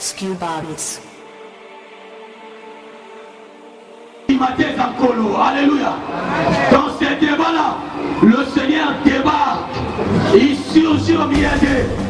Skew Bodies. Alléluia. Dans ces débats-là, le Seigneur débarque. Il surgit au milieu d'eux.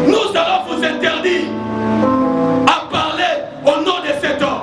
Nous allons vous interdire à parler au nom de cet homme.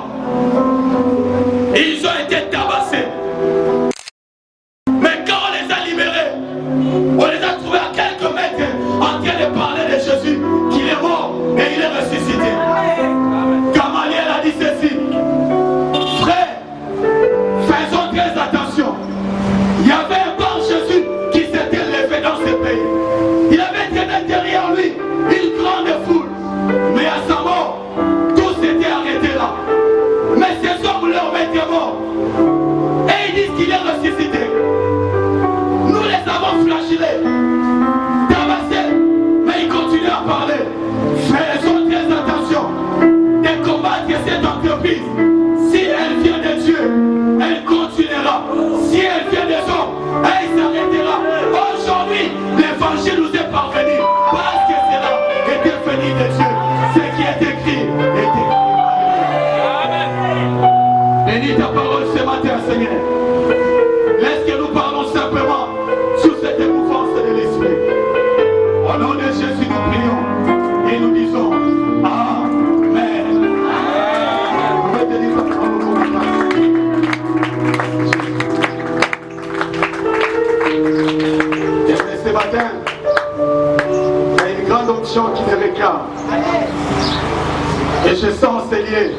Et je sens enseigner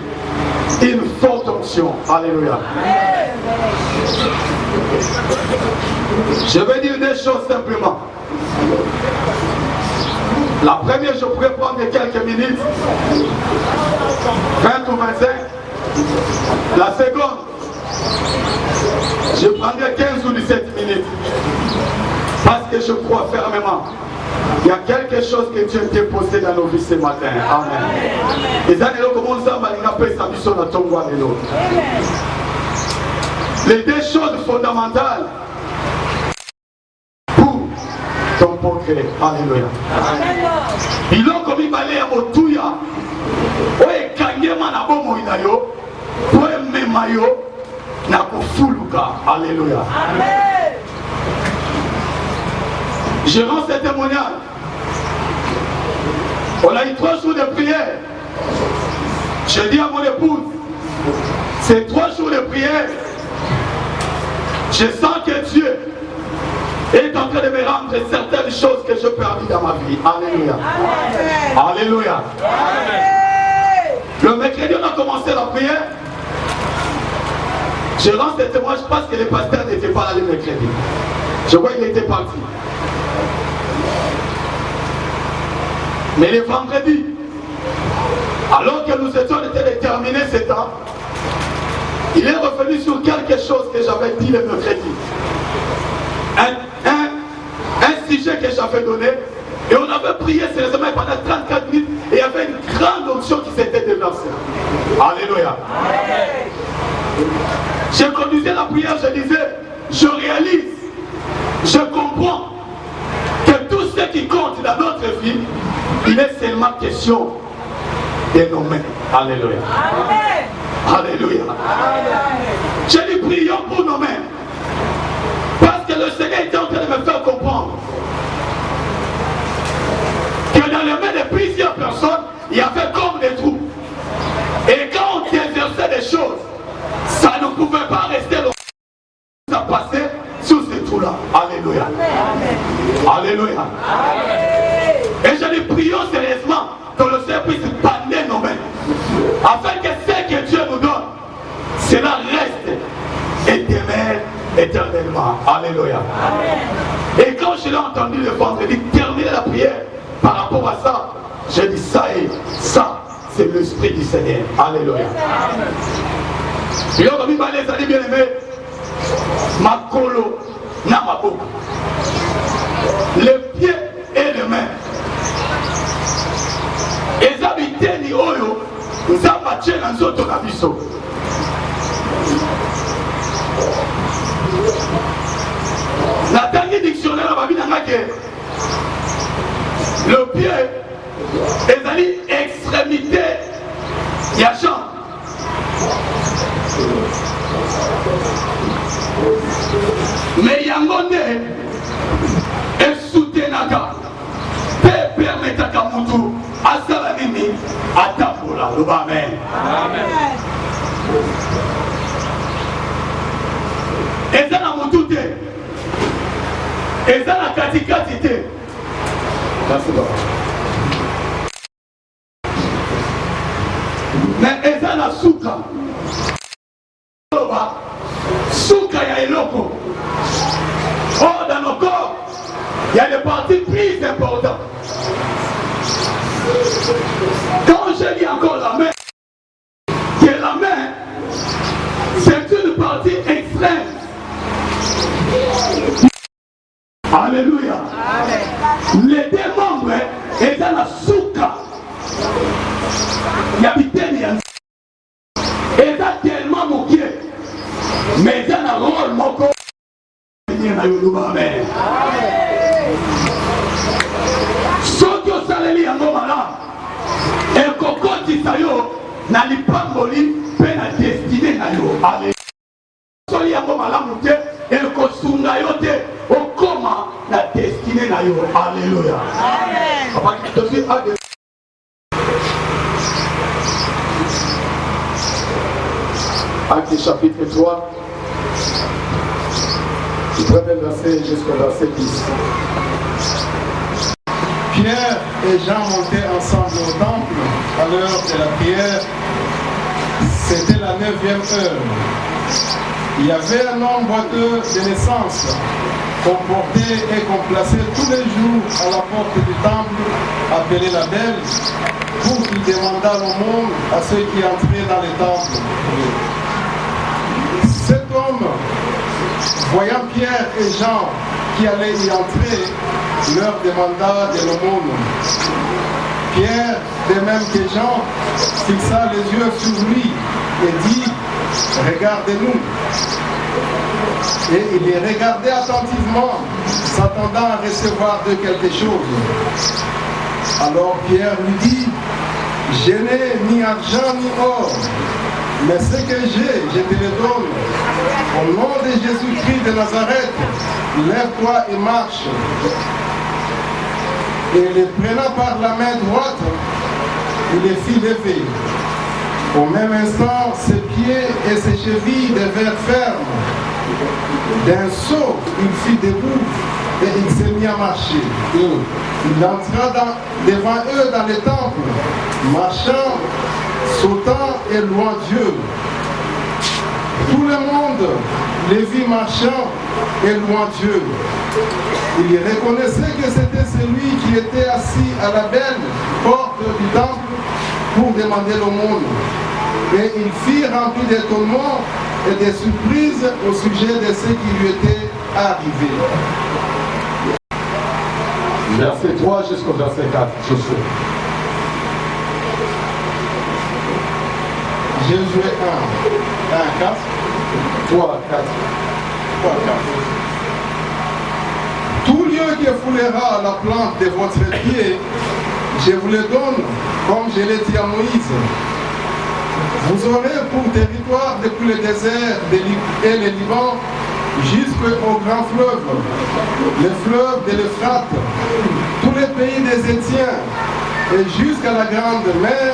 une forte onction. Alléluia. Je vais dire des choses simplement. La première, je pourrais prendre quelques minutes, 20 ou 25. La seconde, je prendrai 15 ou 17 minutes. Parce que je crois fermement. Il y a quelque chose que Dieu t'a posé dans nos vies ce matin. Amen. Et ça, les deux choses fondamentales pour ton progrès. Alléluia. Il a commis balé à Motuya. Oye kangema na bomo inayo. Oye memayo na kufuluka. Alléluia. Amen. Je rends ce témoignage. On a eu 3 jours de prière. Je dis à mon épouse, ces 3 jours de prière, je sens que Dieu est en train de me rendre certaines choses que je perdis dans ma vie. Alléluia. Amen. Alléluia. Amen. Le mercredi, on a commencé la prière. Je rends ce témoignage parce que le pasteur n'était pas là le mercredi. Je vois qu'il était parti. Mais le vendredi, alors que nous étions en train de terminer ce temps, il est revenu sur quelque chose que j'avais dit le mercredi. Un sujet que j'avais donné, et on avait prié sérieusement pendant 34 minutes, et il y avait une grande onction qui s'était déversée. Alléluia. Amen. Je conduisais la prière, je disais, je réalise, je comprends que tout ce qui compte dans notre vie, il est seulement question de nos mains. Alléluia. Amen. Alléluia. Amen. Je dis prions pour nos mains. Parce que le Seigneur était en train de me faire comprendre que dans les mains de plusieurs personnes, il y avait comme des trous. Et quand on exerçait des choses, ça ne pouvait pas rester longtemps. Ça passait sur ces trous-là. Alléluia. Amen. Alléluia. Amen. Et je dis prions sérieusement que le Seigneur puisse bander nos mains. Afin que ce que Dieu nous donne, cela reste et demeure éternellement. Alléluia. Amen. Et quand je l'ai entendu le vendredi terminer la prière par rapport à ça, j'ai dit ça et ça, c'est l'Esprit du Seigneur. Alléluia. Puis on va mis les amis bien-aimés, ma colo, na ma boucle. Les pieds et les mains. Et habitez ni oyo, nous avons battu dans notre cabisso. La dernière dictionnaire va dire que le pied est l'extrémité de la jambe. Mais yangonde est soutenaka. Peut permettre à Moutou à Salamini à Tamboula. Amen. Amen. Et ça n'a Moutou. Et ça n'a katikati. Merci beaucoup. Mais et ça n'a souka. Souka ya eloko. Oh, dans nos corps, il y a des parties plus importantes. Quand je dis encore la main, que la main, c'est une partie extrême. Alléluia. Amen. Les deux membres, et dans la souka, il y a et ça tellement moqué. Mais il y a un rôle moko. Amen. Ce que ça les en là, et kokoti sayo, n'a li pamboli, peine à destiner na yo. Alléluia. Soli en là mouté, et kosunga yote, au coma, la destinée na yo. Alléluia. Amen. Actes chapitre 3, du premier verset jusqu'au verset 10. Pierre et Jean montaient ensemble au temple à l'heure de la prière. C'était la 9e heure. Il y avait un homme boiteux de naissance qu'on portait et qu'on plaçait tous les jours à la porte du temple, appelé la Belle, pour qu'il demandât l'aumône à ceux qui entraient dans le temple. Cet homme, voyant Pierre et Jean qui allaient y entrer, leur demanda de l'aumône. Pierre, de même que Jean, fixa les yeux sur lui et dit, « Regardez-nous ». Et il les regardait attentivement, s'attendant à recevoir de quelque chose. Alors Pierre lui dit, « Je n'ai ni argent ni or, mais ce que j'ai, je te le donne. Au nom de Jésus-Christ de Nazareth, lève-toi et marche. » Et les prenant par la main droite, il les fit lever. Au même instant, ses pieds et ses chevilles devinrent fermes. D'un saut, il fut debout et il s'est mis à marcher. Il entra devant eux dans le temple, marchant, sautant et louant Dieu. Tout le monde les vit marchant et louant Dieu. Il reconnaissait que c'était celui qui était assis à la belle porte du temple pour demander l'aumône. Et il fut rempli d'étonnement et de surprise au sujet de ce qui lui était arrivé. Verset 3 jusqu'au verset 4, Josué. Josué 1, 4. 3, 4. 3, 4. Tout lieu qui foulera la plante de votre pied, je vous le donne, comme je l'ai dit à Moïse. Vous aurez pour territoire depuis le désert et le Liban jusqu'au grand fleuve, le fleuve de l'Euphrate, tous les pays des Étiens et jusqu'à la grande mer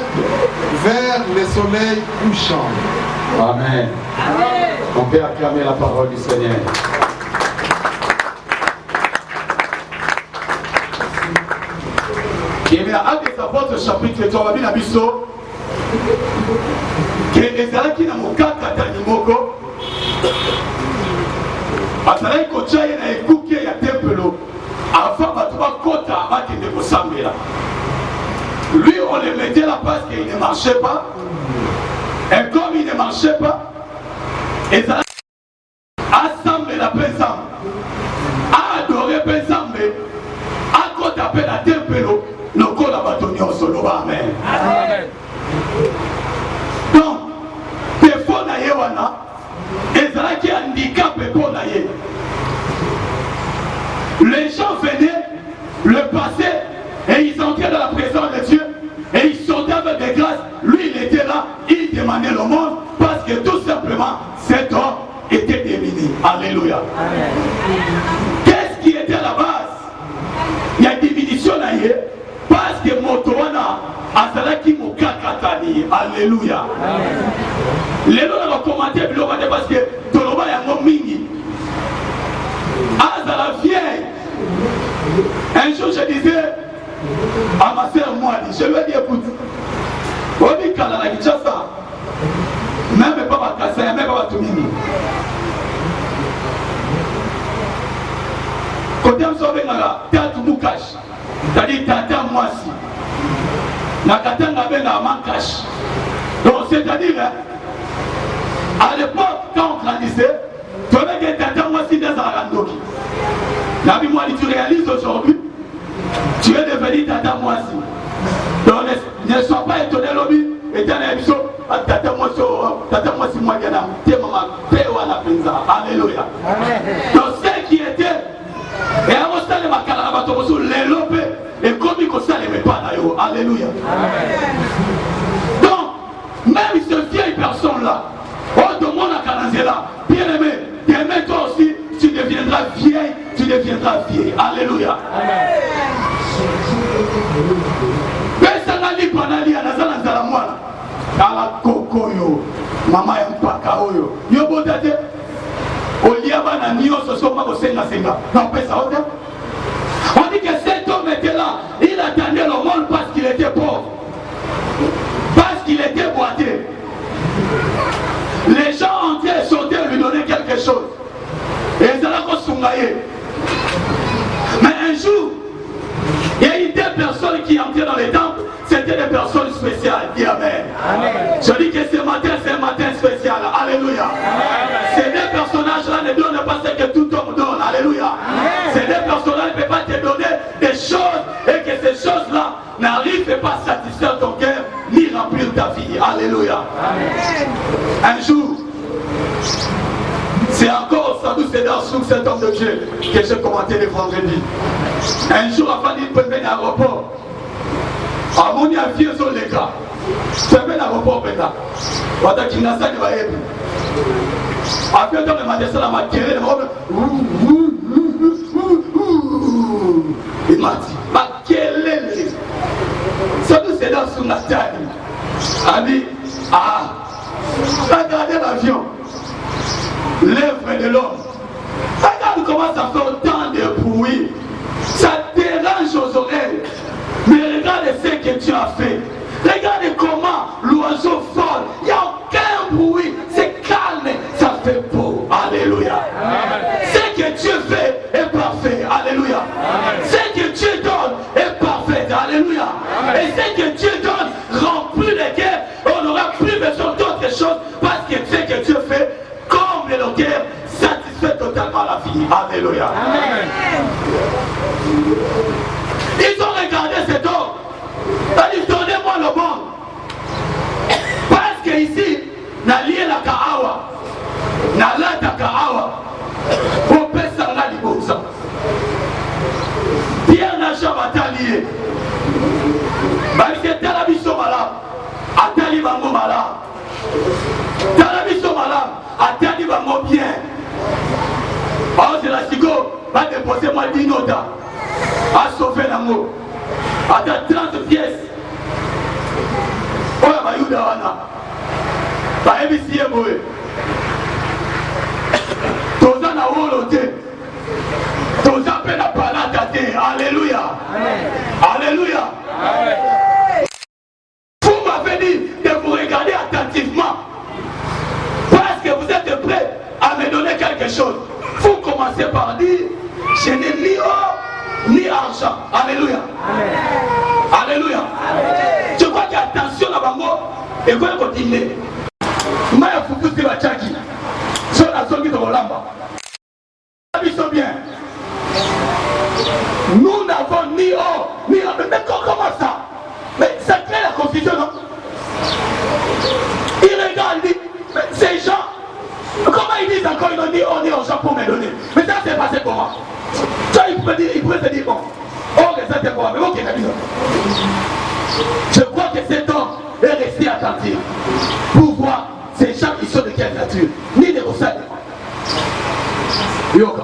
vers le soleil couchant. Amen. Amen. On peut acclamer la parole du Seigneur. Et bien, à des apôtres, chapitre 3, Babina Bisso, que ezalaki na mokakata moko azalaki kotia ye na ekuke ya tempelo avant bato bakota bakende kosambela. Lui, on le mettait là parce qu'il ne marchait pas. Et comme il ne marchait pas, ezalaki asambela mpe nzambe, aadore mpe nzambe, akota mpe na tempelo lokola bato nyonso. Loba amen. Amen. Donc, défaut na ye wana ezalaki handicapé pour na ye. Les gens venaient le passer et ils entraient dans la présence de Dieu et ils sautaient avec des grâces. Lui, il était là, il demandait le monde parce que tout simplement cet homme était démuni. Alléluia. Qu'est-ce qui était à la base? Il y a une diminution na ye parce que motowana azalaki mokakatani. Alléluia. Lelo na commenter biloko te parce que toloba yango mingi. Azala vieille. Un jour je disais à ma soeur Moali, je lui ai dit écoute, on dit kala na Kinshasa, même pas Bakasa, même pas Batumini. Côté Msobe ngala, tatu mukash, c'est-à-dire tata mwasi. Nakatanga benga mankash. Donc c'est-à-dire, à l'époque, quand on grandissait, tu avais que tata mwasi dans la randoki. Nabi Moali, tu réalises aujourd'hui, tu es devenu tata mwasi. Donc ne sois pas étonné lobby, étant un émission, tata mwasi mwagana, t'es maman, t'es wana penza. Alléluia. Donc ce qui était, et à mon stade, ma carabatomo, les lopes, et comme il constate les pas d'ailleurs. Alléluia. Donc, même cette vieille personne-là, on demande à Kanazela, bien aimé, demain toi aussi, tu deviendras vieille, tu deviendras vieille. Alléluia. Pesangali panali anazala nzala mwana. Ala kokoyo, mama ya mpaka oyo. Yo botate. Oliaba na nyoso soma kosenga senga. Non pesa ote. On dit que cet homme était là, il qu'il était boité, les gens entiers sautaient lui donner quelque chose. Et ils allaient consommer. Mais un jour, il y a eu deux personnes qui entraient dans les temples. C'était des personnes spéciales. Dis Amen. Je dis que ce matin, c'est un matin spécial. Alléluia. Ces deux personnages-là ne donnent pas ce que tout homme donne. Alléluia. Ces deux personnages ne peuvent pas te donner des choses et que ces choses-là n'arrivent pas à satisfaire ton cœur ni remplir ta vie. Alléluia. Un jour, c'est encore Sadou Sédar Souk, cet homme de Dieu, que j'ai commenté le vendredi. Un jour, avant d'y prendre un aéroport, à mon avis, ils sont les gars. Tu as un aéroport maintenant. Voilà qui n'a pas de vaillé. Après, dans le matin, ça m'a tiré le monde. Il m'a dit, ma quelle est Sadou Sédar Souk n'a pas dit. A dit, ah, regardez l'avion. L'œuvre de l'homme. Regarde comment ça fait autant de bruit. Ça dérange aux oreilles. Mais regarde ce que tu as fait. Regarde comment l'oiseau vole. Il n'y a aucun bruit. C'est calme. Ça fait beau. Alléluia. Ce que Dieu fait est parfait. Alléluia. Ce que Dieu donne est parfait. Alléluia. Et ce que Dieu donne remplit les cœurs. On n'aura plus besoin d'autre chose parce que ce que Dieu fait comble le cœur, satisfait totalement la vie. Alléluia. Amen. Ils ont regardé cet homme. Ils ont dit, donnez-moi le monde. Parce que ici, n'a lié la Kaawa, n'a la Kaawa, pour personne n'a l'ibouza. Pierre n'a jamais lié. Parce que Talabiso malade, à Talibango malade. Talabiso malade. Attendez vraiment bien. Alors c'est la Sigo va déposer moi 10 notes à sauver l'amour. Attends 30 pièces. Oh la Bayouda Wana. Bah MBC est mauvais. Toza na wolote. Toza pe na palata te. Alléluia. Alléluia. Vous m'avez dit de vous regarder attentivement. Parce que vous êtes prêts à me donner quelque chose. Vous commencez par dire, je n'ai ni or ni argent. Alléluia. Amen. Alléluia. Amen. Je crois qu'il y a attention à Bango et vous continuez. Maya Fukusi Bachaki. Sur la zone de Rolamba. Ils sont bien. Nous n'avons ni or ni argent. Mais comment ça? Mais ça crée la confusion, non? Il regarde, il dit, mais ces gens, comment ils disent encore, ils ont dit, on est au Japon, me donner. Mais ça s'est passé comment? Ça, il pourrait se dire, bon, oh, ça c'est quoi? Mais ok, je crois que cet homme est resté attentif pour voir ces gens qui sont de quelle nature, ni de Rossade. Yoka.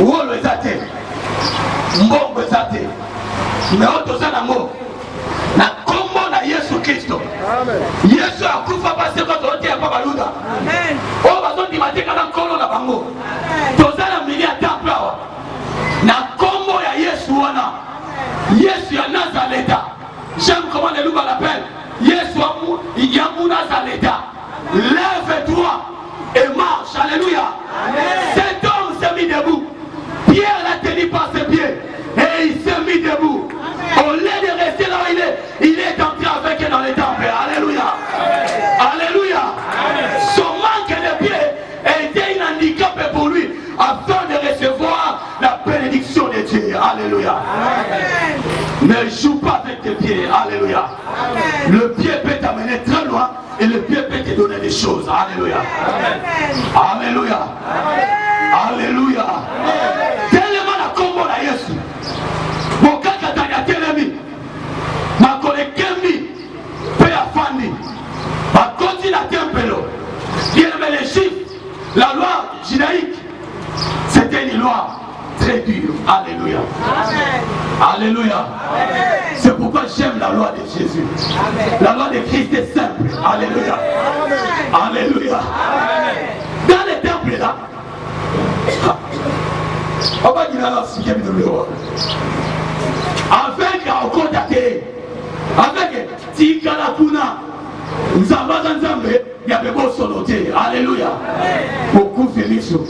Wolo ezate. Mbongo ezate. Mais autres en amour. Na kombo na Yesu Kristo. Yesu akufa pasi kwa tote ya Papa Luda. Amen. O bazo di mateka na kolo na bango. Tozana mili ya temple awa. Na kombo ya Yesu wana. Yesu ya Nazareta. J'aime comment les loups l'appellent. Yesu ya Nazareta. Lève-toi et marche. Alléluia. Amen. Cet homme s'est mis debout. Pierre l'a tenu par ses pieds. Et il s'est mis debout. Au lieu de rester là où il est entré avec eux dans les temples. Alléluia. Alléluia. Son manque de pied était un handicap pour lui afin de recevoir la bénédiction de Dieu. Alléluia. Amen. Ne joue pas avec tes pieds. Alléluia. Amen. Le pied peut t'amener très loin et le pied peut te donner des choses. Alléluia. Amen. Alléluia. Amen. Alléluia. Tellement la combo la Yesu. Mon kaka tanya telemi. Ma collègue Kembi. Père Fandi. Ma continue à Tempelo. Bien aimé les chiffres. La loi judaïque. C'était une loi très dure. Alléluia. Amen. Alléluia. C'est pourquoi j'aime la loi de Jésus. Amen. La loi de Christ est simple. Alléluia. Amen. Alléluia. Amen. Dans les temples là, on va dire alors si avec un côté avec tika la kuna nzambaza nzambe ya bebo solote. Alléluia. Beaucoup félicio.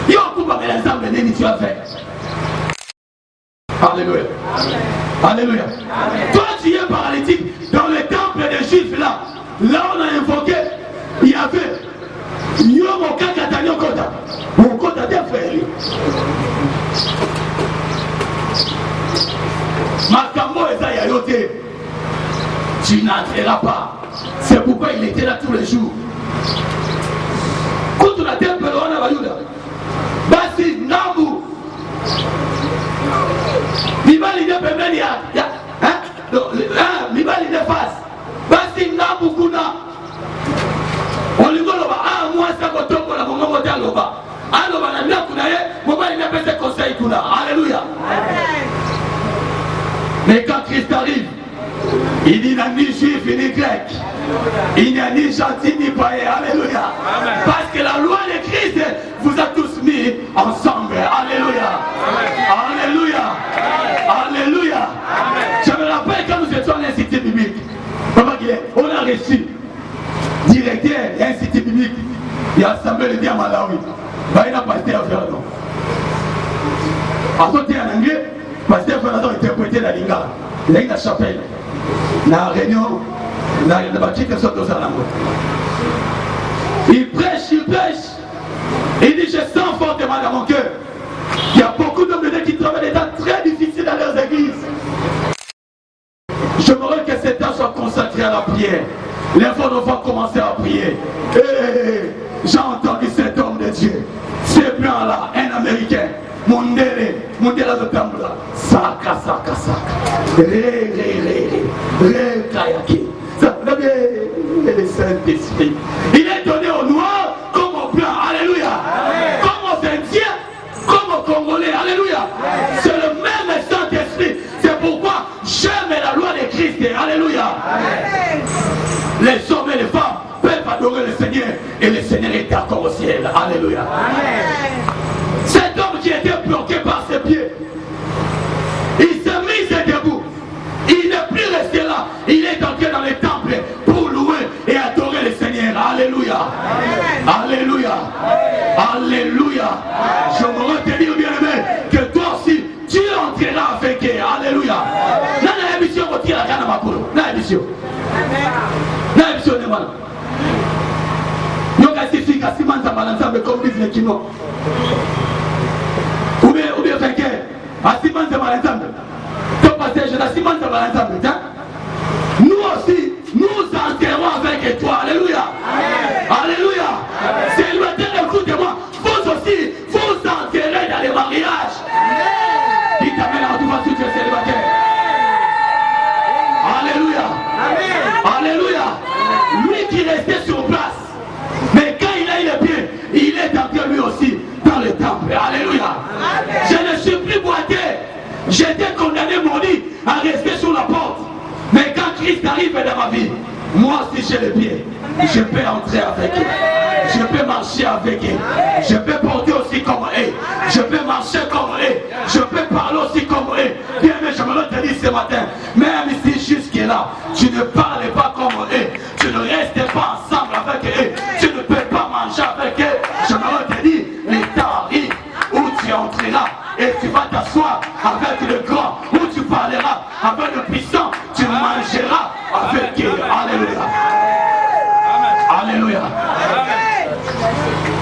Yo kuba bela nzambe nini tu as fait? Alléluia. Alléluia. Toi tu es paralytique dans le temple des Juifs là. Là on a invoqué, il y avait Yomo Kakatanya Kota. Mon Kota des frères. Makambo eza ya yote. Tu n'entreras pas. C'est pourquoi il était là tous les jours. Quand on a temple on a bayuda. Basi Nambu. Mibali de pembeni ya mibali de face. Basi Nambu kuna. Olingolo ba mwasa kotongo na mongo taloba. Aloba na mia kuna ye, mobali na pese conseil kuna. Alléluia. Mais quand Christ arrive, il n'y a ni juif ni grec. Il n'y a ni gentil ni païen. Alléluia. Parce que la loi de Christ vous a tous mis ensemble. Alléluia. Alléluia. Alléluia. Je me rappelle quand nous étions à l'Institut biblique. On a reçu directeur de l'Institut biblique. Il y a Samuel Dia Malawi. Il a pasteur Fernand. En sauté en anglais, pasteur Fernand interprété la lingala. La chapelle. La réunion, la bâtisse sont aux alentours. Il prêche. Il dit, je sens fortement dans mon cœur. Il y a beaucoup d'hommes de Dieu qui travaillent des temps très difficiles dans leurs églises. Je voudrais que cet temps soit consacré à la prière. Les enfants vont commencer à prier. J'ai entendu cet homme de Dieu. Ce blanc-là, un Américain. Mondele de Tambla. Saka. Re kayaki. Le Saint-Esprit. Il est donné au noir comme au blanc. Alléluia. Comme aux Indiens, comme aux Congolais. Alléluia. C'est le même Saint-Esprit. C'est pourquoi j'aime la loi de Christ. Alléluia. Les hommes et les femmes peuvent adorer le Seigneur et le Seigneur est encore au ciel. Alléluia. Cet homme qui était bloqué par ses pieds, il s'est mis debout. Il n'est plus resté là. Il est entré dans les temples pour louer et adorer le Seigneur. Alléluia. Alléluia. Alléluia. Je voudrais te dire, bien-aimé, que toi aussi, tu entreras avec eux. Alléluia. Nana émission retire la canne à ma couleur. Nana émission. Nana émission de moi. Nous classifions à Simon Zabalanzambe comme disent les Kino. Ou bien vainqueur. À Simon Zabalanzambe. Ton passage à Simon Zabalanzambe. Nous aussi, nous enterrons avec toi. Alléluia. Alléluia. Célibataire, écoutez-moi. Vous aussi, vous enterrez dans les mariages. Qui t'amène à tout va si tu es célibataire. Alléluia. Alléluia. Lui qui restait sur place. Mais quand il a eu les pieds, il est entré lui aussi dans le temple. Alléluia. Je ne suis plus boité. J'étais condamné, maudit, à rester sur la porte. Mais quand Christ arrive dans ma vie, moi aussi j'ai les pieds. Je peux entrer avec eux. Je peux marcher avec eux. Je peux porter aussi comme eux. Je peux marcher comme eux. Je peux parler aussi comme eux. Bien, mais je me te dire ce matin, même si jusque-là, tu ne parles pas comme eux. Tu ne restes pas ensemble avec eux. Tu ne peux pas manger avec eux. Je me te dire, les temps arrivent où tu entreras et tu vas t'asseoir avec le grand, où tu parleras avec le puissant. Tu mangeras avec eux. Alléluia. Alléluia.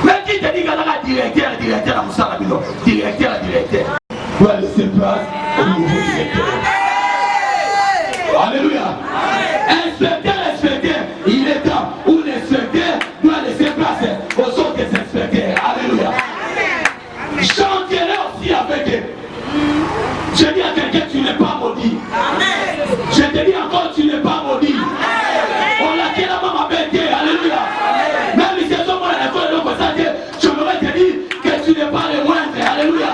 Mais qui te dit qu'il y a directeur à Moussa Labino? Directeur. Doit laisser place au nouveau directeur. Alléluia. Inspecteur, il est temps où l'inspecteur doit laisser place aux autres inspecteurs. Alléluia. Chanterai aussi avec eux. Je dis à quelqu'un, tu n'es pas maudit. Je te dis encore, tu n'es pas maudit. On l'a dit la maman bête. Alléluia. Même si c'est moi la école de l'Occitanie, je voudrais te dire que tu n'es pas le moindre. Alléluia.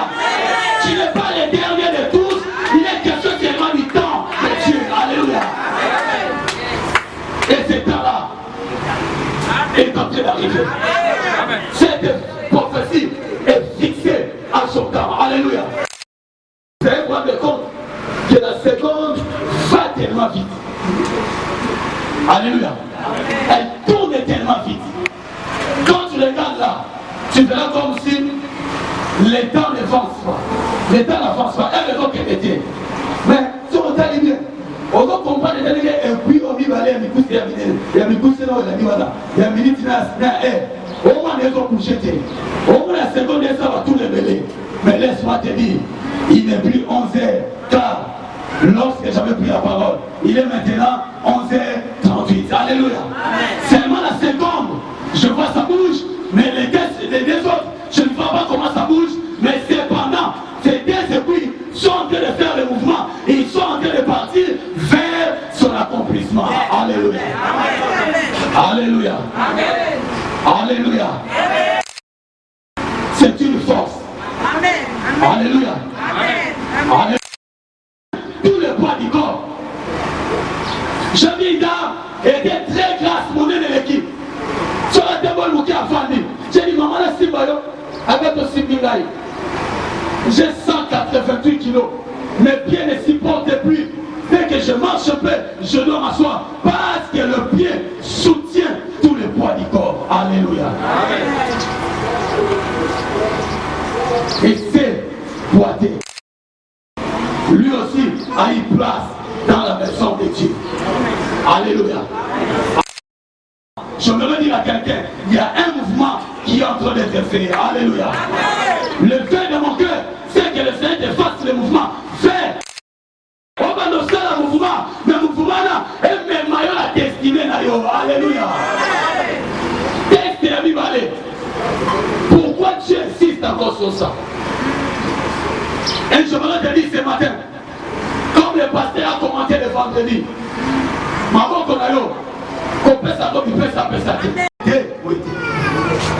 Tu n'es pas le dernier de tous. Il est question seulement du temps de Dieu. Alléluia. Et ce temps-là est en train d'arriver. Cette prophétie est fixée à son temps. Alléluia. Vous allez vous rendre compte que la seconde va tellement vite. Alléluia. Elle tourne tellement vite. Quand tu regardes là, tu verras comme si les temps n'avancent pas. Les temps n'avancent pas. Elle veut qu'elle était. Mais si on t'a dit bien, on va comprendre les derniers et puis on dit il y a des coups, il y a des coups, il y a des minutes, il y a au moins les autres couchés. Au moins la seconde, ça va tout révéler. Mais laisse-moi te dire, il n'est plus 11h15 lorsque j'avais pris la parole. Il est maintenant 11h38. Alléluia. Seulement la seconde, je vois ça bouge, mais les deux autres, je ne vois pas comment ça bouge, mais cependant, ces deux esprits sont en train de faire le mouvement, ils sont en train de partir vers son accomplissement. Alléluia. Alléluia. Alléluia. C'est une force. Alléluia. Alléluia. Tout le poids du corps. Jean-Pierre était très grasse, mon de l'équipe. Sur la table, qui a vendu. J'ai dit, maman, la Simbayo, avec le Simbilaï. J'ai 188 kilos. Mes pieds ne supportent plus. Dès que je marche un peu, je dois m'asseoir. Parce que le pied soutient tout le poids du corps. Alléluia. Et c'est boité. Lui aussi a une place dans la maison de Dieu. Alléluia. Je me dire à quelqu'un, il y a un mouvement qui est en train d'être fait. Alléluia. Le fait de mon cœur, c'est que le Seigneur te fasse le mouvement. Fais. On va nous faire le mouvement. Mais le mouvement là, et même la destinée. Alléluia. Pourquoi tu insistes encore sur ça? Et je voudrais te dire ce matin, comme le pasteur a commenté le vendredi, maman qu'on a eu, qu'on peut ça, qu'on peut ça.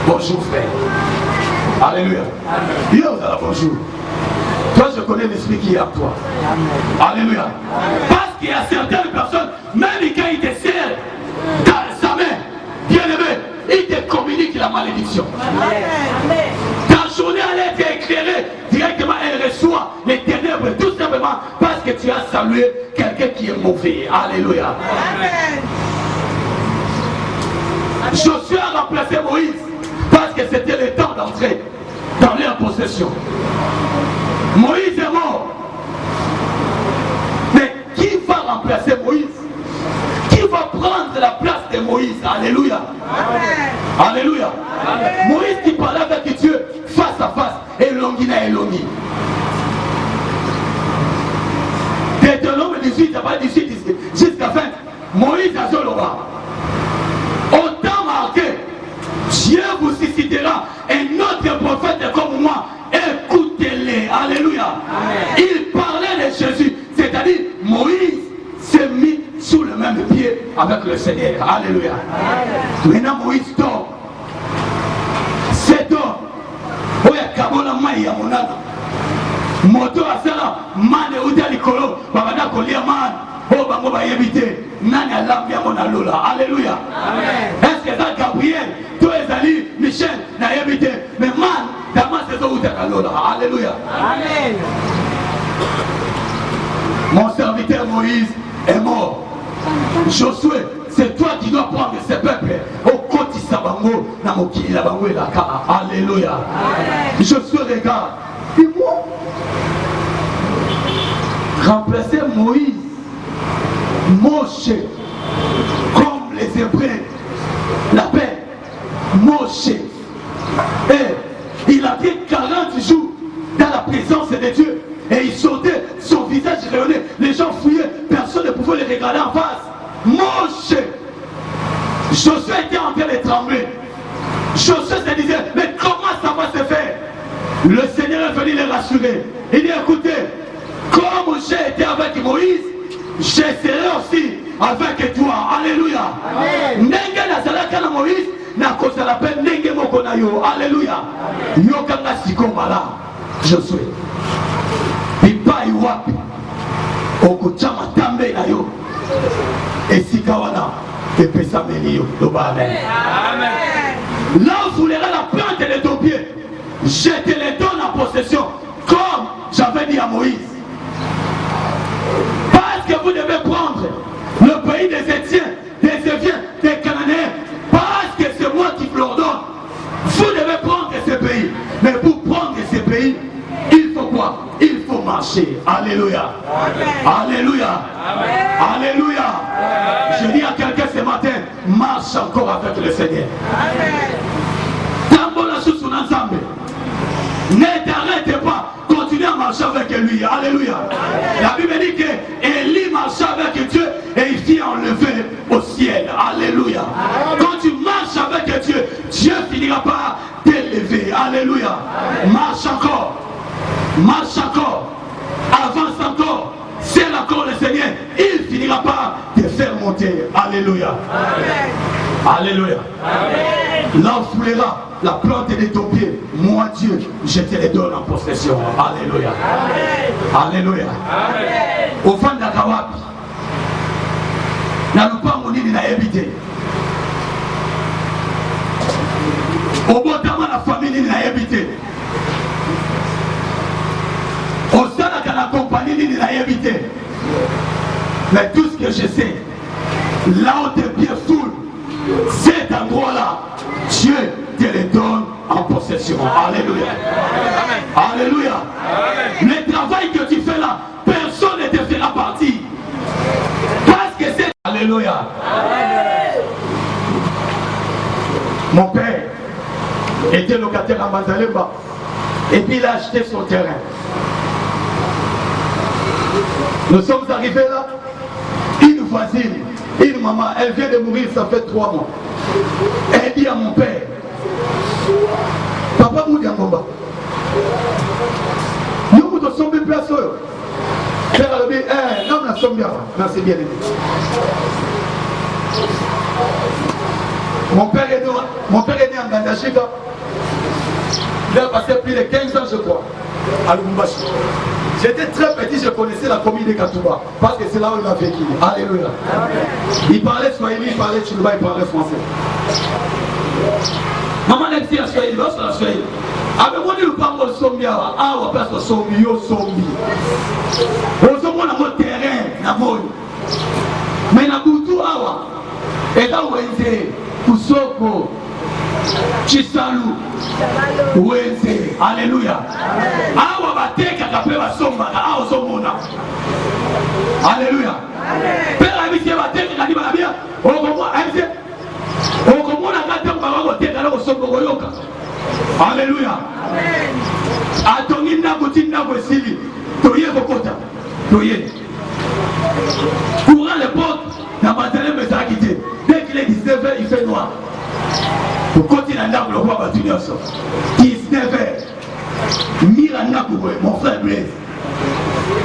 Bonjour frère. Alléluia. Yo, bonjour. Toi, je connais l'esprit qui est à toi. Alléluia. Parce qu'il y a certaines personnes, même quand ils te serrent dans sa main, bien aimé, ils te communiquent la malédiction. Ta journée allait être éclairée, directement elle reçoit les ténèbres, tout simplement parce que tu as salué quelqu'un qui est mauvais. Alléluia. Josué a remplacé Moïse parce que c'était le temps d'entrer dans leur possession. Moïse est mort. Mais qui va remplacer Moïse? Qui va prendre la place de Moïse? Alléluia. Alléluia. Moïse qui parlait avec Dieu face à face. Elongi na Elongi. Deutéronome 18, pas 18 jusqu'à 20. Moïse a Zolora. Autant marqué, Dieu vous suscitera un autre prophète comme moi. Écoutez-les. Alléluia. Il parlait de Jésus. C'est-à-dire, Moïse s'est mis sous le même pied avec le Seigneur. Alléluia. Maintenant, Moïse dort. C'est dort. Oh, il y a Kabola Maïa Monana. Moto Asala, man et Oudia Likolo, Babada Kolia man. Oh, Bango va y éviter. Nani Alambia Monalola. Alléluia. Est-ce que ça, Gabriel, toi, Ezali, Michel, n'a évité. Mais man, Damas, c'est ça, Oudia Kalola. Alléluia. Amen. Mon serviteur Moïse est mort. Josué, c'est toi qui dois prendre ce peuple au côté Sabango, Namoki, la Bango et la Ka. Alléluia. Josué regarde. Et moi, remplacer Moïse, Moshe, comme les Hébreux, la paix, Moshe. Et il a pris 40 jours dans la présence de Dieu. Et il sautait, son visage rayonnait, les gens fouillaient, personne ne pouvait les regarder en face. Moshe, Josué était en train de trembler. Josué se disait, mais comment ça va se faire? Le Seigneur est venu les rassurer. Il dit, écoutez, comme j'ai été avec Moïse, je serai aussi avec toi. Alléluia. Nenge nazalaka na Moïse, na kozala pe nenge moko na yo. Alléluia. Yo kanga sikomala. Josué. Ipai wapi okuchama tambe na yo esika wana epesameli yo. Amen. Là où vous verrez la plante de ton pied, je te les donne en possession comme j'avais dit à Moïse. Parce que vous devez prendre le pays des Étiens, des Alléluia. Alléluia. Alléluia. Je dis à quelqu'un ce matin, marche encore avec le Seigneur. Tambola sous son ensemble. Ne t'arrête pas. Continue à marcher avec lui. Alléluia. La Bible dit que Élie marchait avec Dieu et il fut enlevé au ciel. Alléluia. Quand tu marches avec Dieu, Dieu finira par t'élever. Alléluia. Marche encore. Marche encore. Avance encore. C'est encore le Seigneur. Il finira par te faire monter. Alléluia. Alléluia. Là où foulera la plante de ton pied, moi Dieu, je te les donne en possession. Alléluia. Alléluia. Au fond de la Kawapi, n'a pas mon île n'a habité. Au bout la famille n'a habité. Au sein de la compagnie n'a habité. Mais tout ce que je sais, là où tes pieds foulent, cet endroit-là, Dieu te les donne en possession. Alléluia. Alléluia. Le travail que tu fais là, personne ne te fera partie. Parce que c'est... Alléluia. Mon père était locataire à Manzalemba et puis il a acheté son terrain. Nous sommes arrivés là, une voisine, une maman, elle vient de mourir, ça fait 3 mois. Elle dit à mon père, papa Moudiangomba, nous nous sommes bien place. Père a dit, non, nous sommes bien. Merci bien aimé. Mon père est né en Gandachika. Il a passé plus de 15 ans, je crois, à Lubumbashi. J'étais très petit, je connaissais la commune de Katouba, parce que c'est là où il a vécu. Alléluia. Il parlait Swahili, il parlait Chuluba, il parlait français. Maman n'a dit à Swahili, l'autre à Swahili. Avec moi, il parle de Sombi, ah, on passe au Sombi, au Sombi. On se voit dans mon terrain, dans mon. Mais dans Boutou, awa, et là où il est, Kusoko, Chisalu, Wenze, Alléluia. Awa bateka kapewa somba, awa somona. Alléluia. Père a dit bateka kadiba bien. Okomona aise. Okomona katemba wako teka na sombo koyoka. Alléluia. Atongi ndako tindako esili. Toye kokota. Toye. Courant l'époque, na batele mesa quitté. Dès qu'il est 19h, il fait noir. Pour continuer à ndako le roi Batunyoso. 19h. Mira ndako mon frère Blaise.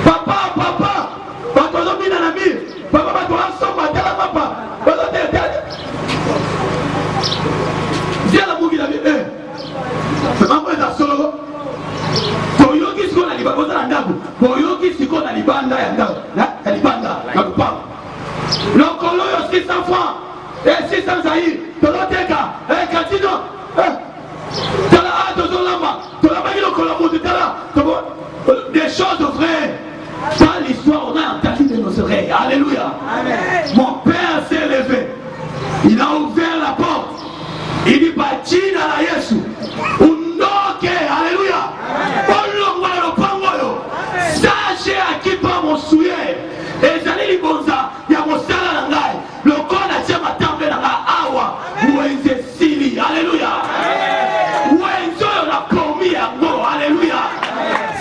Papa, papa. Batozo mina na mire. Papa batozo somba tala papa. Batozo tala. Viens la mouvi la vie. C'est pas moi ça solo. Toyoki siko na libanda oza na ndako. Toyoki siko na libanda ya ndako. Na libanda ya kupanga. Lokolo yo 600 francs. Et 600 zaïr. Toloteka. Katino. Tala tozo lamba. Tolamba ki lokolo moto tala. Des choses vraies. Dans l'histoire, on a entendu de nos oreilles. Alléluia. Amen. Mon père s'est levé. Il a ouvert la porte. Il dit Bachina la Yesu. Undoke. Alléluia. Sachez à qui pas mon souillé. Et j'allais lui bonza. Il y a mon salaire en gaille. Le corps n'a jamais attendu dans la awa. Où est Sili. Alléluia. Où est-ce qu'on a promis à moi. Alléluia.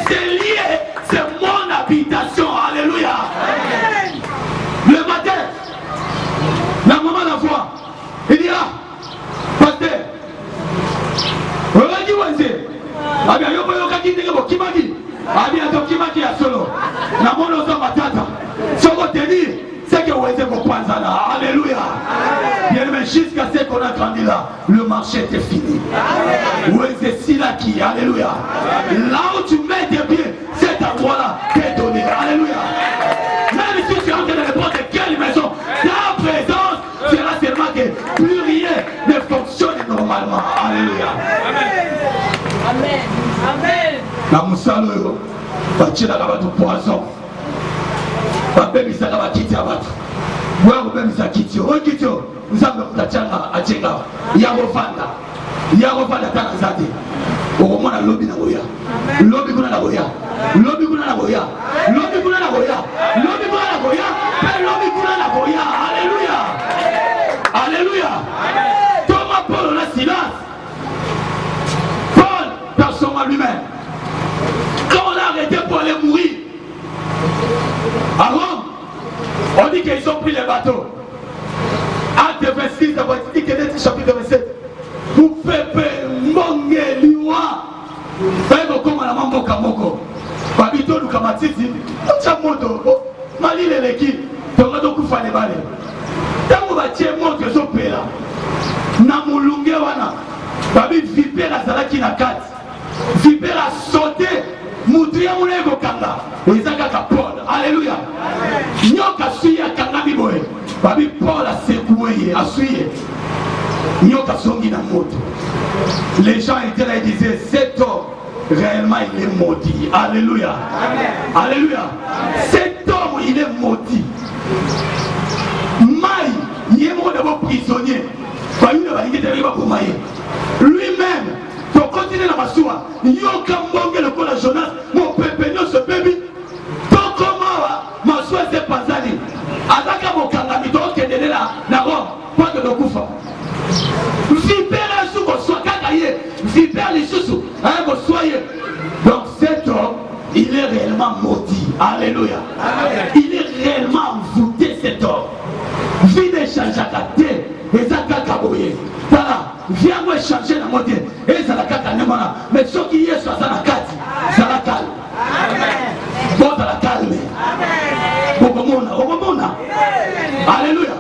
C'est lié. C'est mon habitation. Alléluia. Le matin, la maman la voix. Il dit ah, pasteur, regarde où c'est. Ah bien, yo boyo kaki ndenge bo kimaki. Ah bien, to kimaki ya solo. Na mono za matata. Soko te dire, c'est que uweze kwanza là. Alléluia. Bien mais jusqu'à ce qu'on a grandi là, le marché était fini. Uweze silaki. Alléluia. Là où tu mets tes pieds, cet endroit-là t'est donné. Alléluia. Même si tu entres dans n'importe quelle maison, ta présence sera seulement que plus rien ne fonctionne normalement. Alléluia. Amen. Amen. La musalo yo, bachila kabatu poison. Babebisaka bakiti ya batu. Mwa kubebisa kitio. O kitio, nzambe kutachanga achenga. Ya rovanda tana zate. Okomona lobi na goya. Lobi kuna na goya. Lobi kuna na goya. Lobi Alléluia. Thomas, Paul, la Silas. Paul, personnellement lui-même. Quand on l'a arrêté pour aller mourir, à Rome, on dit qu'ils ont pris les bateaux. Acte 26, chapitre 27. Vous faites monge liwa. Faites comme la mambo kamoko. Babito lukamatiti. Chamoto. Malile leki. Tomato kufane bale. Tango batie moto ezopela. Na mulunge wana. Babi vipera zalaki na kati. Vipera sauté. Mutu ya mulego kanga. Ezaka ka Paul. Alléluia. Nyoka suya kanga biboye. Babi Paul a secoué, a suié. Nyoka songi na moto. Les gens étaient là et disaient, cet homme, réellement il est maudit. Alléluia. Alléluia. Cet homme, il est maudit. Maï, il est mort d'abord prisonnier. Lui-même, pour continuer dans ma soie, Nyoka mbonge le kola Jonas, mon pépé, ce bébé. Donc comment ma soie s'est passée? Azaka mokangami to kendele na Rome pas de kufa. Vipera sous ko soit kakaye, vipera les sous hein ko soyez. Donc cet homme, il est réellement maudit. Alléluia. Il est réellement envoûté cet homme. Vie de changeakate, ezaka kaboye. Voilà, viens moi changer la mode. Ezaka kanemana, mais ce qui est sur la kati, ça la calme. Amen. Bon dans la calme. Amen. Alléluia.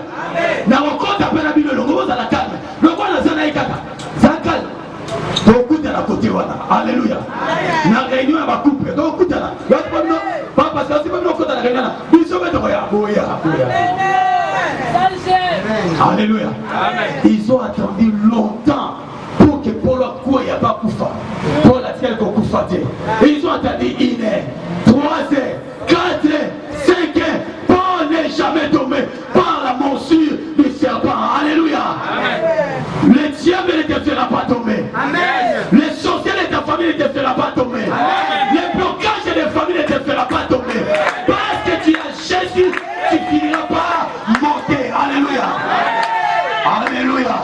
Na wakota pena bilo longo za la calme. Longo na zana ikata. Za calme. Beaucoup de la côté wana. Alléluia. Na réunion ba couple. Donc kutana. Papa ça c'est pas nous kota la réunion. Biso beto ya boya. Alléluia. Ils ont attendu longtemps pour que Paul quoi ya pas kufa. Paul a tel ko kufa. Ils ont attendu 1 heure, 3 heures, 4 heures, 5 heures. Paul n'est jamais tombé par la morsure du serpent. Alléluia. Amen. Le diable ne te fera pas tomber. Amen. Les sorciers de ta famille ne te fera pas tomber. Amen. Les blocages de famille ne te fera pas tomber. Parce que tu as Jésus, tu finiras par monter. Alléluia. Amen. Alléluia.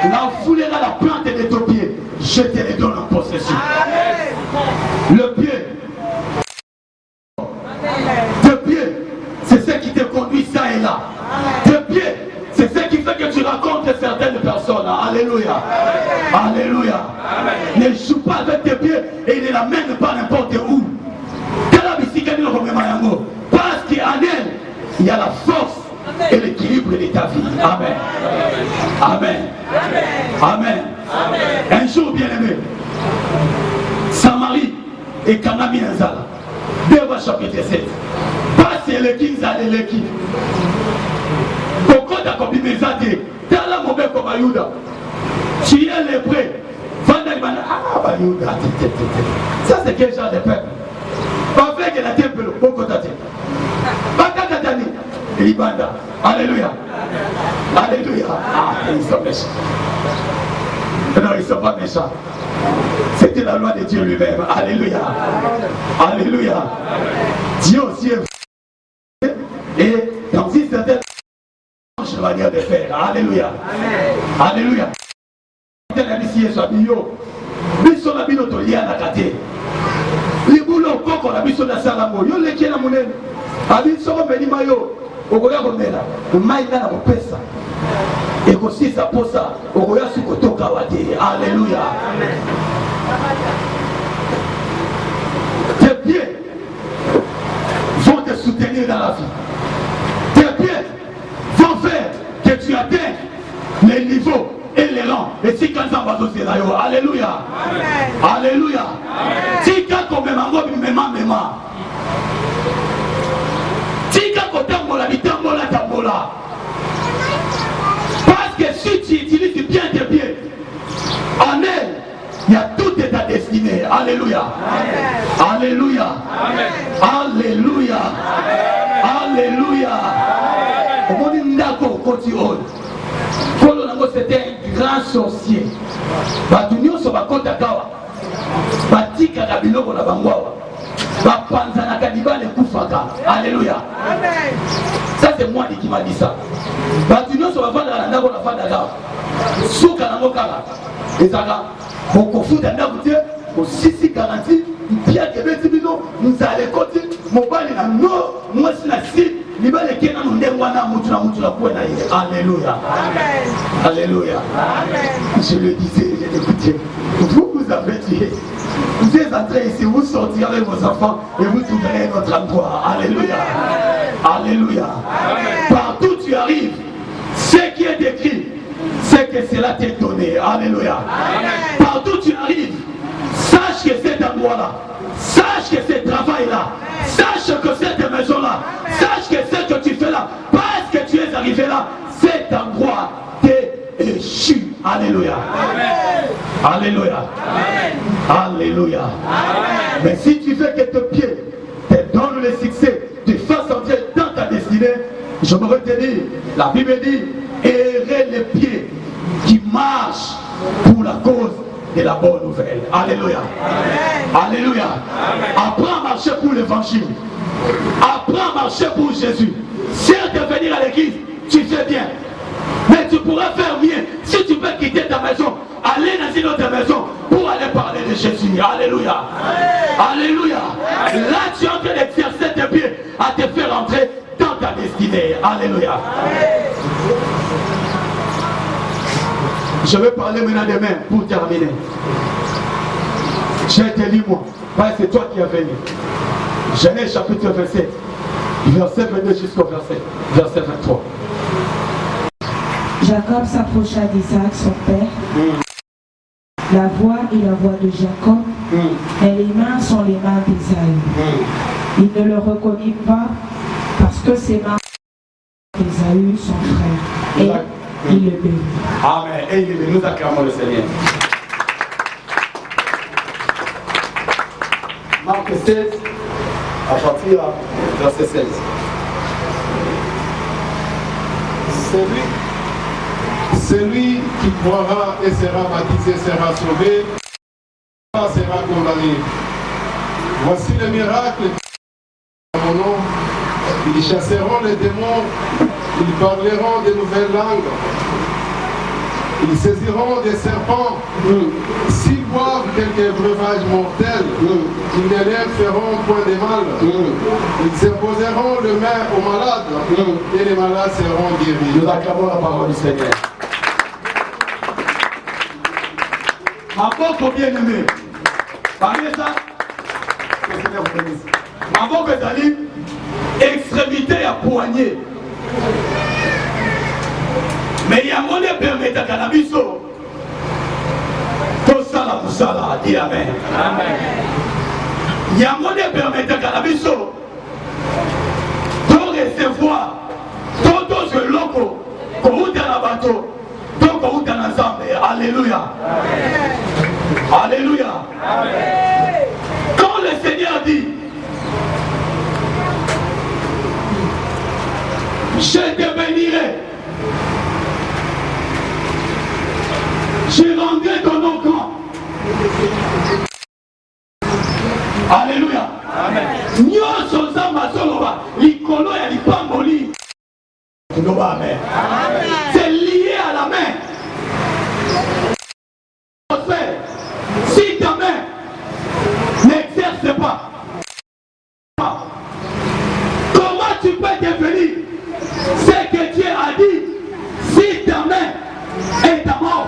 Amen. La foulera la plante de ton pied. Je te les donne en possession. Amen. Le pied. De pied, c'est ce qui te conduit ça et là. De pied, c'est ce qui fait que tu rencontres certaines personnes. Alléluia. Alléluia. Ne joue pas avec tes pieds et ne l'amène pas n'importe où. Parce qu'en elle, il y a la force et l'équilibre de ta vie. Amen. Amen. Amen. Un jour, bien aimé, Samarie et Kanami Nzala. Déva chapitre 7. Passe l'équipe, zale l'équipe. Pourquoi t'as combien de années? T'as la mauvaise comme Ayuda. Tu es lépré. Vandalibana. Ah, Bayuda. Ça, c'est quel genre de peuple? Pas fait que la temple, pourquoi t'as dit? Batakatani. Libanda. Alléluia. Alléluia. Ah, ils sont méchants. Non, ils ne sont pas méchants. C'était la loi de Dieu lui-même. Alléluia. Alléluia. Dieu aussi est et dans une certaine manière de faire. Alléluia. Alléluia. Les boulots, quand on a mis sur la salle à moi, il y a qui est la monnaie. Avec son maillot, au Goya Romela, le maïna la pesa. Et aussi ça pour ça, au Goya Sukoto Kawate. Alléluia. Tes pieds vont te soutenir dans la vie. Tes pieds vont faire que tu atteignes les niveaux et les rangs. Et si quand ça va se là, alléluia. Alléluia. Si quand on me mango, mema. Si quand on tambola, tambola. Parce que si tu utilises bien tes pieds, en elle, il y a toute ta destinée. Alléluia. Alléluia. Alléluia. Alléluia. Au monde d'Indako, c'était un grand sorcier. Batunio so bakota kawa. Batika kabiloko na bangwawa. Bapanza na kanibale kufaka. Alléluia. Ça c'est moi qui m'a dit ça. Batunio so bavanda ndako na fanda là suka na mokala ezaka mokofuta ndako te osisi garantie mpia kebeti bino nzale koti mobali na no mwasi na si libale kena ndenge wana mutu na kuwe na ye. Alléluia. Amen. Alléluia. Amen. Je le disais, je l'écoutais. Vous avez dit, vous êtes entrés ici, vous sortirez avec vos enfants et vous trouverez notre endroit. Alléluia. Alléluia. Partout tu arrives, ce qui est écrit, c'est que cela t'est donné. Alléluia. Partout tu arrives, sache que cet endroit-là, sache que ce travail-là, sache que cette maison-là, sache que ce que tu fais là, parce que tu es arrivé là, cet endroit t'est échu. Alléluia. Amen. Alléluia. Amen. Alléluia. Amen. Mais si tu veux que tes pieds te donnent le succès, te fassent entrer dans ta destinée, je me retenir, la Bible dit, errer les pieds qui marchent pour la cause de la bonne nouvelle. Alléluia. Amen. Alléluia. Amen. Apprends à marcher pour l'évangile. Apprends à marcher pour Jésus. Certes, de venir à l'église, tu fais bien. Mais tu pourras faire mieux si tu peux quitter ta maison, aller dans une autre maison pour aller parler de Jésus. Alléluia. Amen. Alléluia. Amen. Là, tu es en train d'exercer tes pieds à te faire entrer dans ta destinée. Alléluia. Amen. Je vais parler maintenant de main pour terminer. J'ai été lu moi, parce que c'est toi qui as venu. Genèse chapitre 27, verset 22 jusqu'au verset 23. Jacob s'approcha d'Isaac, son père. La voix est la voix de Jacob, et les mains sont les mains d'Ésaü. Il ne le reconnut pas parce que ses mains sont d'Ésaü, son frère. Et il le bénit. Amen. Et il le bénit. Nous acclamons le Seigneur. Marc 16, à partir du verset 16. Celui qui croira et sera baptisé sera sauvé, sera condamné. Voici le miracle en mon nom. Ils chasseront les démons, ils parleront de nouvelles langues, ils saisiront des serpents. S'ils boivent quelques breuvages mortels, ils ne leur feront point de mal. Ils imposeront les mains aux malades et les malades seront guéris. Nous acclamons la parole du Seigneur. Ma pauvre bien-aimée, parlez ça, que le Seigneur vous bénisse. Ma pauvre Zali, extrémité à poignée. Mais il y a mon permet à cannabiso. Tout ça, la moussala, dit Amen. Amen. Il y a mon permet à cannabiso. De recevoir tout ce loco, qu'on route dans la bateau. Alléluia. Amen. Alléluia. Amen. Quand le Seigneur dit, je te bénirai, je rendrai ton nom grand. Alléluia. Amen. Nyoso zamba soloba, likolo ya lipamboli. Amen. C'est lié à la main. Si ta main n'exerce pas, comment tu peux devenir ce que Dieu a dit? Si ta main est ta mort,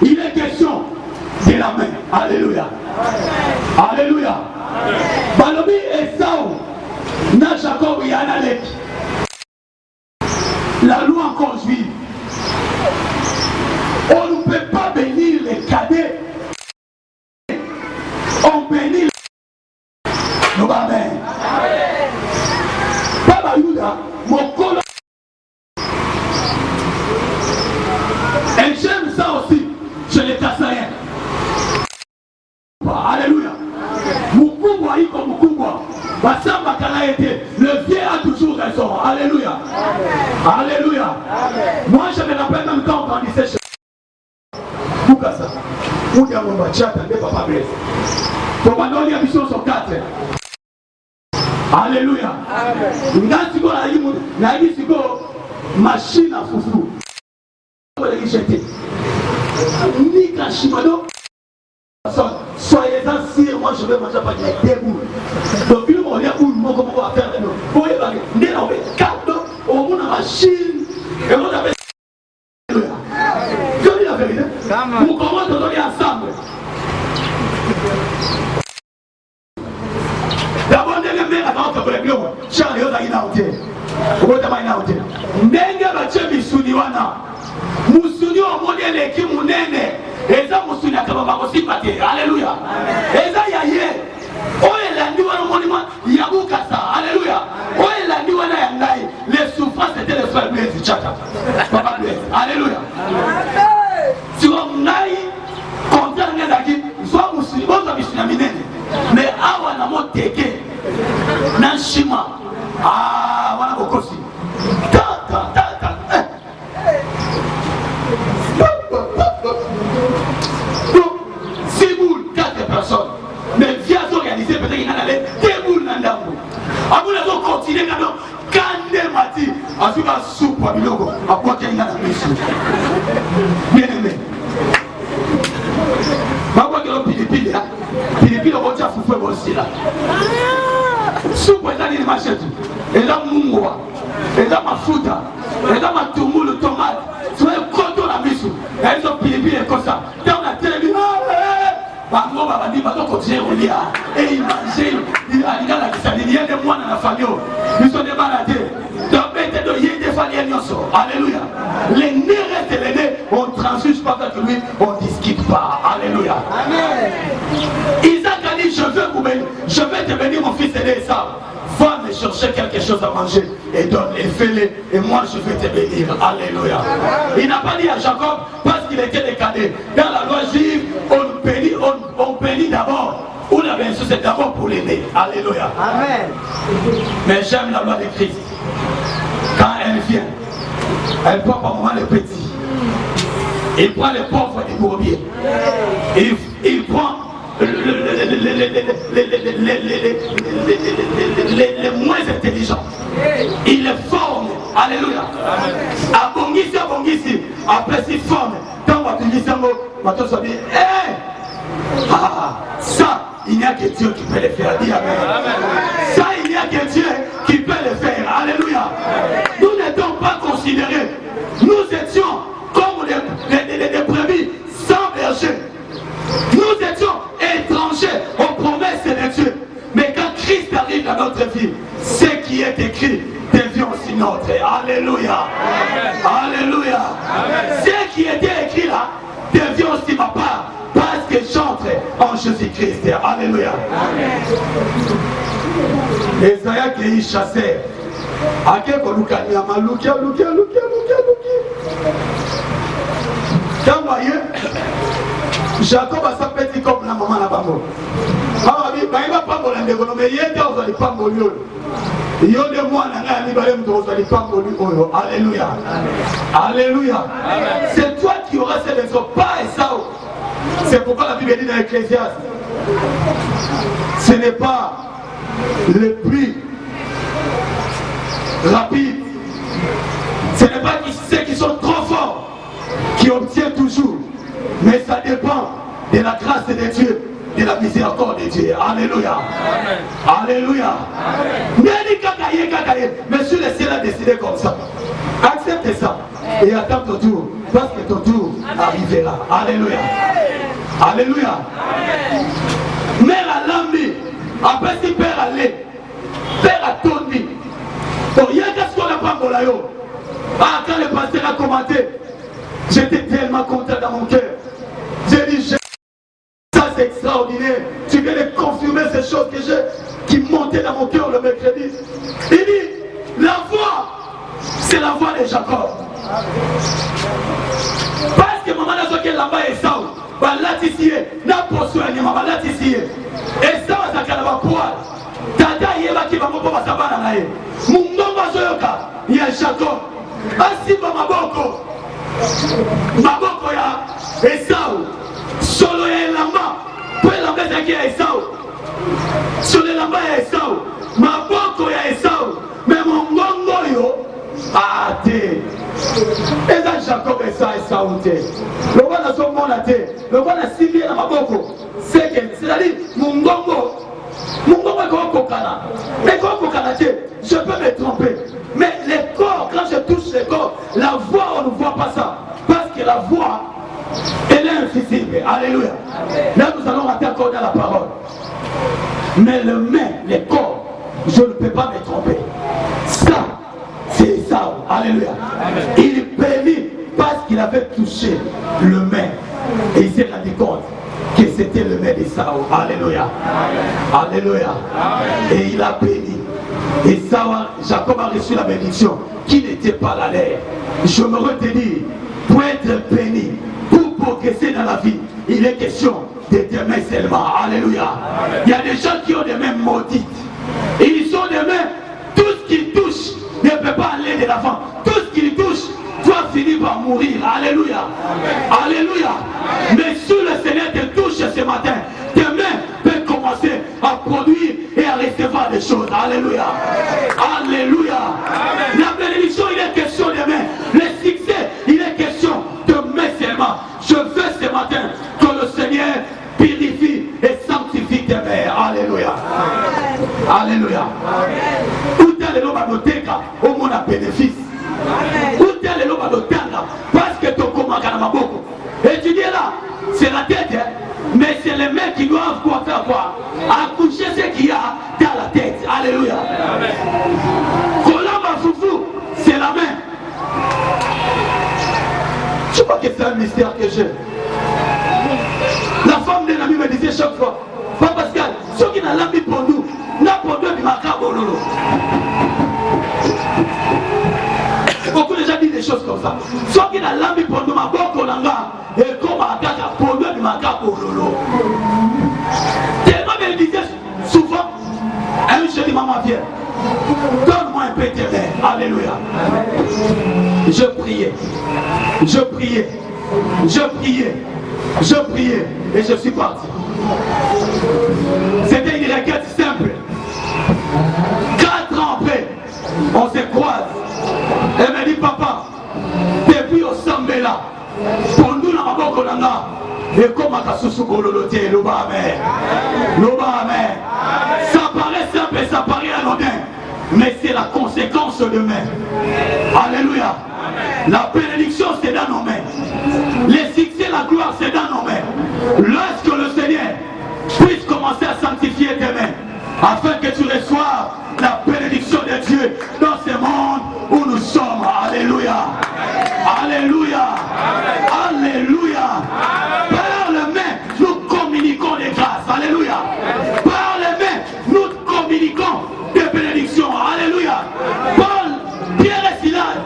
il est question de la main. Alléluia. Alléluia. Balobi Esau, na Jacob Yanalek. La loi encore juive. On ne peut pas bénir les cadets. On bénit les... Non, amen. Papa Yuda, mon colo. Et j'aime ça aussi. Je les casse rien. Alléluia. Mukubwa iko mukubwa. Basamba kana été. Le vieux a toujours raison. Alléluia. Alléluia. Moi je me rappelle même quand on grandissait chez ça. Où il y a mon bachata, ne papa blesse. Pour maintenant, il y a mission sur 4. Alléluia. Amen. machine à foufou. Nika Shimano. Soyez assis, moi je vais manger pas de debout. Donc, il m'a dit, comment on va faire? Vous voyez, il y a un cadre, on a une machine, et on avait. Je dis la vérité. Vous commencez à donner ensemble. D'abord, on est bien avant que vous les glos. Charles, on a une autre. On a une autre. Nenga bache misuni wana. Musuni wa mwone leki munene. Eza musuni akaba makosi pate. Alléluia. Eza yaye. Oye landi wana monima yabuka sa. Alléluia. Oye landi wana yangai. Les souffrances étaient les frères Blaise du Tchata. Papa Blaise. Alléluia. Si on aille contre un gars soit musuni, bon ça misuni minene. Mais awa na mo teke. Na shima. Ah, wana bokosi. Six boules, 4 personnes. Mais viens s'organiser, peut-être qu'il y en a des boules dans l'ambou. À vous, les autres continuent, quand on mati, à ce moment soupe, à bilogo, à quoi qu'il y en a bien aimé. Ma voix que l'on pilipili, on va dire foufou aussi là. Soupe, et là, il machette. Et là, moumoua. Et là, ma fouta. Et là, ma toumou, le tomate. Soit le coton la mission. Elles ont pilipili comme ça. Dans la télévision. Bango babandi bato continuer au lia et il mangeait il a dit la kisani il y a des mois dans la famille ils sont des malades donc bête de yé des familles nyoso. Alléluia. Les nez restent les nez, on ne transige pas avec lui, on ne discute pas. Alléluia. Amen. Isaac a dit je vais te bénir mon fils aîné Esau. Va me chercher quelque chose à manger et donne et fais-le et moi je vais te bénir. Alléluia. Il n'a pas dit à Jacob parce qu'il était décadé. Dans la loi juive, on bénit d'abord. Ou la bénédiction c'est d'abord pour l'aîné. Alléluia. Amen. Mais j'aime la loi de Christ. Quand elle vient, elle prend par moment les petits. Il prend les pauvres et les bourbiers. Il prend les moins intelligents. Il les forme. Alléluia. Abongisi. Après s'il forme. Quand on va dire ça, on va te dire, ça, il n'y a que Dieu qui peut le faire. Dis amen. Ça, il n'y a que Dieu qui peut le faire. Alléluia. Nous n'étions pas considérés. Nous étions comme des brebis sans berger. Nous étions étrangers aux promesses de Dieu. Mais quand Christ arrive dans notre vie, ce qui est écrit devient aussi notre. Alléluia. Alléluia. Ce qui était écrit là devient aussi ma part. Parce que j'entre en Jésus-Christ. Alléluia. Esaïa qui est chassé. À quel qu'on nous calme, Lukia. Quand vous voyez, Jacob a sa petite comme la maman là-bas. Il va pas me l'enlever, mais il y a des pas me l'enlever. Il y a des mois, il va pas me l'enlever. Alléluia. Alléluia. C'est toi qui auras ces maisons, pas Esau. C'est pourquoi la Bible dit dans l'Ecclésiaste, ce n'est pas le plus rapide, ce n'est pas ceux qui sont trop forts qui obtiennent toujours, mais ça dépend de la grâce de Dieu, de la miséricorde de Dieu. Alléluia. Alléluia. Mais sur le ciel a décidé comme ça. Accepte ça et attends ton tour, parce que ton tour arrivera. Alléluia. Alléluia. Mère a lambi, après si père a lait, père a tondi. Bon, il y a qu'est-ce qu'on a pas pour la yo. Ah, quand le pasteur a commenté, j'étais tellement content dans mon cœur. J'ai dit, ça c'est extraordinaire. Tu viens de confirmer ces choses que j'ai, qui montaient dans mon cœur le mercredi. Il dit, la voix, c'est la voix de Jacob. Parce que maman n'a pas qu'elle là-bas et ça. Balatisie, n'a pas soigné ma balatisie. Et ça va s'accaler ma poêle. Tata yeba qui va me faire sa banane. Mungomba zoyoka, il y a Jacob. Asiba maboko. Maboko ya Esau. Solo ya elamba. Peu elamba zaki ya Esau. Solo elamba ya Esau. Maboko ya Esau. Mais mon ngongo yo, Ah, t'es. Et ça, Jacob et ça, et ça, où t'es. Le roi n'a son monde à t'es. Le roi n'a si bien à ma boko. C'est-à-dire, mon gongo est comme Kokana. Mais comme Kokana, je peux me tromper. Mais les corps, quand je touche les corps, la voix, on ne voit pas ça. Parce que la voix, elle est invisible. Alléluia. Là, nous allons rater encore dans la parole. Mais le main, les corps, je ne peux pas me tromper. Ça, c'est ça. Alléluia. Il bénit parce qu'il avait touché le main. Et il s'est rendu compte que c'était le main de Saoul. Alléluia. Alléluia. Et il a béni. Et Saoul, Jacob a reçu la bénédiction qui n'était pas la leur. Je me retenir pour être béni, pour progresser dans la vie. Il est question de tes mains seulement. Alléluia. Il y a des gens qui ont des mains maudites. Et ils ont des mains, tout ce qu'ils touchent ne peut pas aller de l'avant. Tout ce qu'ils touchent doit finir par mourir. Alléluia. Alléluia. Mais si le Seigneur te touche ce matin, tes mains peuvent commencer à produire et à recevoir des choses. Alléluia. Alléluia. La bénédiction, il est question de mains. Le succès, il est question de mains seulement. Je veux ce matin que le Seigneur purifie et sanctifie tes mains. Alléluia. Alléluia. Où t'es le nom à noteka, au monde à bénéfice. Où t'es le nom à notanga, parce que ton commandant à ma boko. Et tu dis là, c'est la tête, hein? Mais c'est les mains qui doivent quoi faire quoi? Accoucher ce qu'il y a dans la tête. Alléluia. Colamba foufou, c'est la main. Je crois que c'est un mystère que j'ai. La femme d'un ami me disait chaque fois, Papa Pascal, ceux qui n'ont pas mis pour nous, n'a pas de macabre. Beaucoup de gens disent des choses comme ça. Ceux qui n'ont pas mis pour nous, ma bonne langa, et comme à Kaka, pour nous, du macabre. Tellement me disait souvent, un jour, je dis, maman, viens, donne-moi un peu tes mains. Alléluia. Je priais, je priais, je priais, je priais, et je suis parti. C'était une requête simple. 4 ans après, on se croise. Elle me dit, papa, depuis au Sambela, pour nous, la maboko nanga, et comme à Kasusu Gololoté, l'Oba Amen. L'Oba Amen. Ça paraît simple et ça paraît anodin, mais c'est la conséquence de main. Alléluia. La bénédiction, c'est dans nos mains. Les succès, la gloire, c'est dans nos mains. Lorsque le Seigneur puisse commencer à sanctifier tes mains, afin que tu reçoives la bénédiction de Dieu dans ce monde où nous sommes. Alléluia. Alléluia. Alléluia. Par les mains, nous communiquons des grâces. Alléluia. Par les mains, nous communiquons des bénédictions. Alléluia. Paul, Pierre et Silas,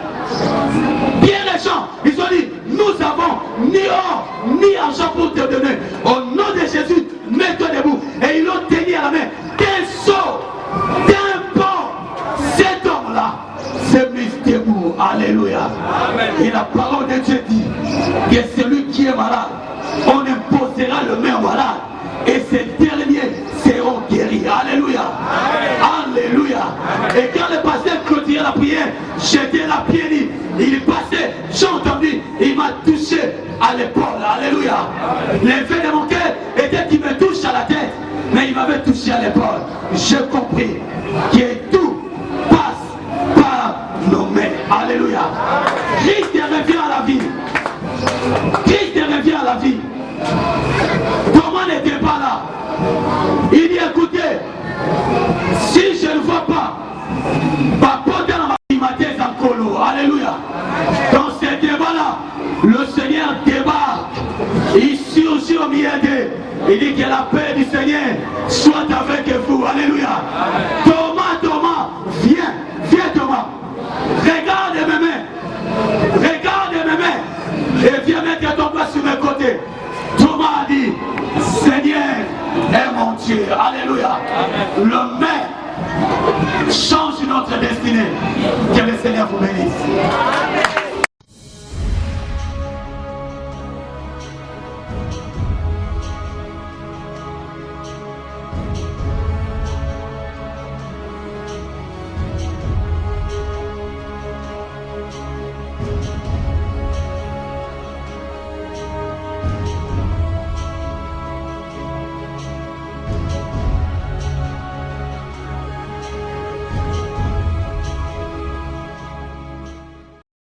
bien les gens, ils ont dit, nous avons ni or, ni argent pour te donner. Au nom de Jésus, mets-toi debout. Et ils l'ont tenu à la main. D'un saut, d'un pont, cet homme-là s'est mis debout. Alléluia. Et la parole de Dieu dit que celui qui est malade, on imposera le main malade. Et ces derniers seront guéris. Alléluia. Alléluia. Et quand le pasteur clôturait la prière, j'étais la pied, il passait, j'ai entendu, il m'a touché à l'épaule. Alléluia. L'effet de mon cœur était qu'il me touche à la tête, mais il m'avait touché à l'épaule. J'ai compris que tout passe par nos mains. Alléluia. Christ revient à la vie. Christ revient à la vie. Thomas n'était pas là. Il dit, écoutez, si je ne vois pas, alléluia. Dans ce débat-là, le Seigneur débarque. Il surgit au milieu d'eux. Il dit que la paix du Seigneur soit avec vous. Alléluia. Thomas, Thomas, viens, viens Thomas. Regarde mes mains. Regarde mes mains. Et viens mettre ton doigt sur mes côtés. Thomas a dit, Seigneur est mon Dieu. Alléluia. Amen. Le main change notre destinée. Que le Seigneur vous bénisse.